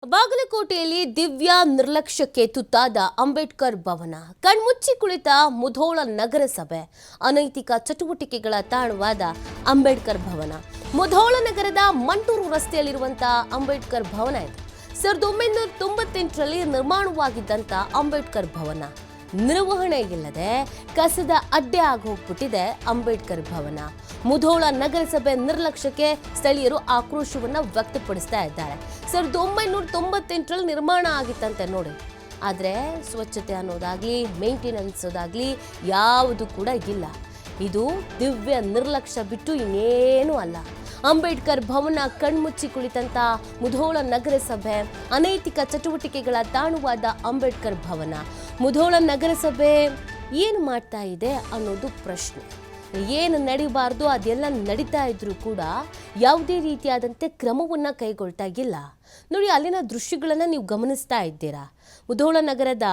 ಬಾಗಲಕೋಟೆಯಲ್ಲಿ ದಿವ್ಯ ನಿರ್ಲಕ್ಷ್ಯಕ್ಕೆ ತುತ್ತಾದ ಅಂಬೇಡ್ಕರ್ ಭವನ. ಕಣ್ಮುಚ್ಚಿ ಕುಳಿತ ಮುಧೋಳ ನಗರಸಭೆ. ಅನೈತಿಕ ಚಟುವಟಿಕೆಗಳ ತಾಣವಾದ ಅಂಬೇಡ್ಕರ್ ಭವನ. ಮುಧೋಳ ನಗರದ ಮಂಟೂರು ರಸ್ತೆಯಲ್ಲಿರುವಂತಹ ಅಂಬೇಡ್ಕರ್ ಭವನ ಇದು. 1998ರಲ್ಲಿ ನಿರ್ಮಾಣವಾಗಿದ್ದಂಥ ಅಂಬೇಡ್ಕರ್ ಭವನ ನಿರ್ವಹಣೆ ಇಲ್ಲದೆ ಕಸದ ಅಡ್ಡೆ ಆಗೋಗ್ಬಿಟ್ಟಿದೆ ಅಂಬೇಡ್ಕರ್ ಭವನ. ಮುಧೋಳ ನಗರಸಭೆ ನಿರ್ಲಕ್ಷ್ಯಕ್ಕೆ ಸ್ಥಳೀಯರು ಆಕ್ರೋಶವನ್ನ ವ್ಯಕ್ತಪಡಿಸ್ತಾ ಇದ್ದಾರೆ. 1998ರಲ್ಲಿ ನಿರ್ಮಾಣ ಆಗಿತ್ತಂತೆ ನೋಡಿ, ಆದರೆ ಸ್ವಚ್ಛತೆ ಅನ್ನೋದಾಗ್ಲಿ ಮೇಂಟೆನೆನ್ಸ್ ಅದಾಗ್ಲಿ ಯಾವುದು ಕೂಡ ಇಲ್ಲ. ಇದು ದಿವ್ಯ ನಿರ್ಲಕ್ಷ್ಯ ಬಿಟ್ಟು ಇನ್ನೇನೂ ಅಲ್ಲ. ಅಂಬೇಡ್ಕರ್ ಭವನ ಕಣ್ಮುಚ್ಚಿ ಕುಳಿತಂತ ಮುಧೋಳ ನಗರಸಭೆ ಅನೈತಿಕ ಚಟುವಟಿಕೆಗಳ ತಾಣವಾದ ಅಂಬೇಡ್ಕರ್ ಭವನ. ಮುಧೋಳ ನಗರಸಭೆ ಏನು ಮಾಡ್ತಾ ಇದೆ ಅನ್ನೋದು ಪ್ರಶ್ನೆ. ಏನು ನಡಿಬಾರ್ದು ಅದೆಲ್ಲ ನಡೀತಾ ಇದ್ರೂ ಕೂಡ ಯಾವುದೇ ರೀತಿಯಾದಂತೆ ಕ್ರಮವನ್ನು ಕೈಗೊಳ್ತಾ ಇಲ್ಲ. ನೋಡಿ, ಅಲ್ಲಿನ ದೃಶ್ಯಗಳನ್ನು ನೀವು ಗಮನಿಸ್ತಾ ಇದ್ದೀರಾ. ಮುಧೋಳ ನಗರದ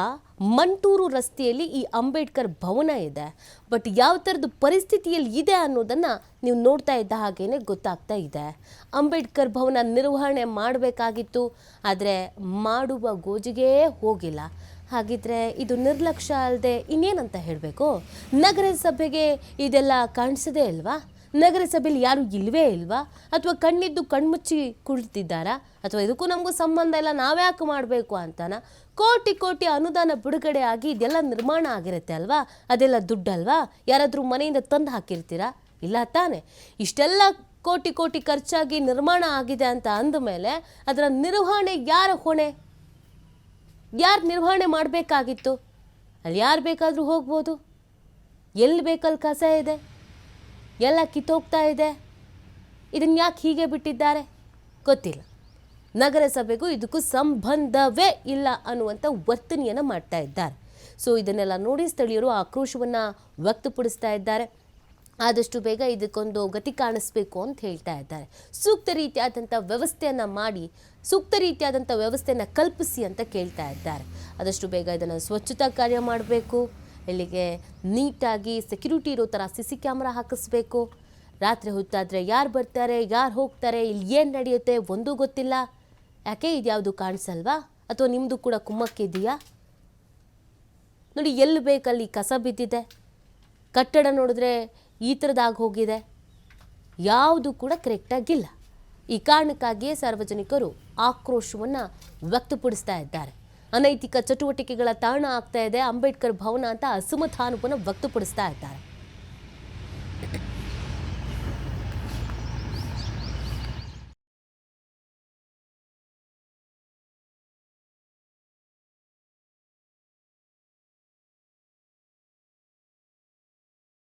ಮಂಟೂರು ರಸ್ತೆಯಲ್ಲಿ ಈ ಅಂಬೇಡ್ಕರ್ ಭವನ ಇದೆ. ಬಟ್ ಯಾವ ಥರದ ಪರಿಸ್ಥಿತಿಯಲ್ಲಿ ಇದೆ ಅನ್ನೋದನ್ನು ನೀವು ನೋಡ್ತಾ ಇದ್ದ ಹಾಗೇನೆ ಗೊತ್ತಾಗ್ತಾ ಇದೆ. ಅಂಬೇಡ್ಕರ್ ಭವನ ನಿರ್ವಹಣೆ ಮಾಡಬೇಕಾಗಿತ್ತು, ಆದರೆ ಮಾಡುವ ಗೋಜಿಗೆ ಹೋಗಿಲ್ಲ. ಹಾಗಿದ್ರೆ ಇದು ನಿರ್ಲಕ್ಷ್ಯ ಅಲ್ಲದೆ ಇನ್ನೇನಂತ ಹೇಳಬೇಕು? ನಗರಸಭೆಗೆ ಇದೆಲ್ಲ ಕಾಣಿಸದೇ ಇಲ್ವಾ? ನಗರಸಭೆಯಲ್ಲಿ ಯಾರು ಇಲ್ವೇ ಇಲ್ವಾ? ಅಥವಾ ಕಣ್ಣಿದ್ದು ಕಣ್ಮುಚ್ಚಿ ಕುಳಿತಿದ್ದಾರಾ? ಅಥವಾ ಇದಕ್ಕೂ ನಮಗೂ ಸಂಬಂಧ ಇಲ್ಲ, ನಾವ್ಯಾಕೆ ಮಾಡಬೇಕು ಅಂತಾನ? ಕೋಟಿ ಕೋಟಿ ಅನುದಾನ ಬಿಡುಗಡೆ ಆಗಿ ಇದೆಲ್ಲ ನಿರ್ಮಾಣ ಆಗಿರುತ್ತೆ ಅಲ್ವಾ? ಅದೆಲ್ಲ ದುಡ್ಡಲ್ವಾ? ಯಾರಾದರೂ ಮನೆಯಿಂದ ತಂದು ಹಾಕಿರ್ತೀರಾ? ಇಲ್ಲ ತಾನೆ. ಇಷ್ಟೆಲ್ಲ ಕೋಟಿ ಕೋಟಿ ಖರ್ಚಾಗಿ ನಿರ್ಮಾಣ ಆಗಿದೆ ಅಂತ ಅಂದಮೇಲೆ ಅದರ ನಿರ್ವಹಣೆ ಯಾರ ಹೊಣೆ? ಯಾರು ನಿರ್ವಹಣೆ ಮಾಡಬೇಕಾಗಿತ್ತು? ಅಲ್ಲಿ ಯಾರು ಬೇಕಾದರೂ ಹೋಗ್ಬೋದು. ಎಲ್ಲಿ ಬೇಕಲ್ಲಿ ಕಸ ಇದೆ, ಎಲ್ಲ ಕಿತ್ತೋಗ್ತಾ ಇದೆ. ಇದನ್ನು ಯಾಕೆ ಹೀಗೆ ಬಿಟ್ಟಿದ್ದಾರೆ ಗೊತ್ತಿಲ್ಲ. ನಗರಸಭೆಗೂ ಇದಕ್ಕೂ ಸಂಬಂಧವೇ ಇಲ್ಲ ಅನ್ನುವಂಥ ವರ್ತನೆಯನ್ನು ಮಾಡ್ತಾ ಇದ್ದಾರೆ. ಸೊ ಇದನ್ನೆಲ್ಲ ನೋಡಿ ಸ್ಥಳೀಯರು ಆಕ್ರೋಶವನ್ನು ವ್ಯಕ್ತಪಡಿಸ್ತಾ ಇದ್ದಾರೆ. ಆದಷ್ಟು ಬೇಗ ಇದಕ್ಕೊಂದು ಗತಿ ಕಾಣಿಸ್ಬೇಕು ಅಂತ ಹೇಳ್ತಾ ಇದ್ದಾರೆ. ಸೂಕ್ತ ರೀತಿಯಾದಂಥ ವ್ಯವಸ್ಥೆಯನ್ನು ಮಾಡಿ, ಸೂಕ್ತ ರೀತಿಯಾದಂಥ ವ್ಯವಸ್ಥೆಯನ್ನು ಕಲ್ಪಿಸಿ ಅಂತ ಕೇಳ್ತಾ ಇದ್ದಾರೆ. ಆದಷ್ಟು ಬೇಗ ಇದನ್ನು ಸ್ವಚ್ಛತಾ ಕಾರ್ಯ ಮಾಡಬೇಕು. ಇಲ್ಲಿಗೆ ನೀಟಾಗಿ ಸೆಕ್ಯೂರಿಟಿ ಇರೋ ಥರ CC ಕ್ಯಾಮ್ರಾ ಹಾಕಿಸ್ಬೇಕು. ರಾತ್ರಿ ಹೊತ್ತಾದರೆ ಯಾರು ಬರ್ತಾರೆ, ಯಾರು ಹೋಗ್ತಾರೆ, ಇಲ್ಲಿ ಏನು ನಡೆಯುತ್ತೆ ಒಂದೂ ಗೊತ್ತಿಲ್ಲ. ಯಾಕೆ ಇದ್ಯಾವುದು ಕಾಣಿಸಲ್ವಾ? ಅಥವಾ ನಿಮ್ಮದು ಕೂಡ ಕುಮ್ಮಕ್ಕಿದೆಯಾ? ನೋಡಿ, ಎಲ್ಲಿ ಬೇಕಲ್ಲಿ ಕಸ ಬಿದ್ದಿದೆ. ಕಟ್ಟಡ ನೋಡಿದ್ರೆ ಈ ಥರದಾಗಿ ಹೋಗಿದೆ. ಯಾವುದು ಕೂಡ ಕರೆಕ್ಟಾಗಿಲ್ಲ. ಈ ಕಾರಣಕ್ಕಾಗಿಯೇ ಸಾರ್ವಜನಿಕರು ಆಕ್ರೋಶವನ್ನು ವ್ಯಕ್ತಪಡಿಸ್ತಾ ಇದ್ದಾರೆ. ಅನೈತಿಕ ಚಟುವಟಿಕೆಗಳ ತಾಣ ಆಗ್ತಾ ಇದೆ ಅಂಬೇಡ್ಕರ್ ಭವನ ಅಂತ ಅಸಮಾಧಾನವನ್ನು ವ್ಯಕ್ತಪಡಿಸ್ತಾ ಇದ್ದಾರೆ.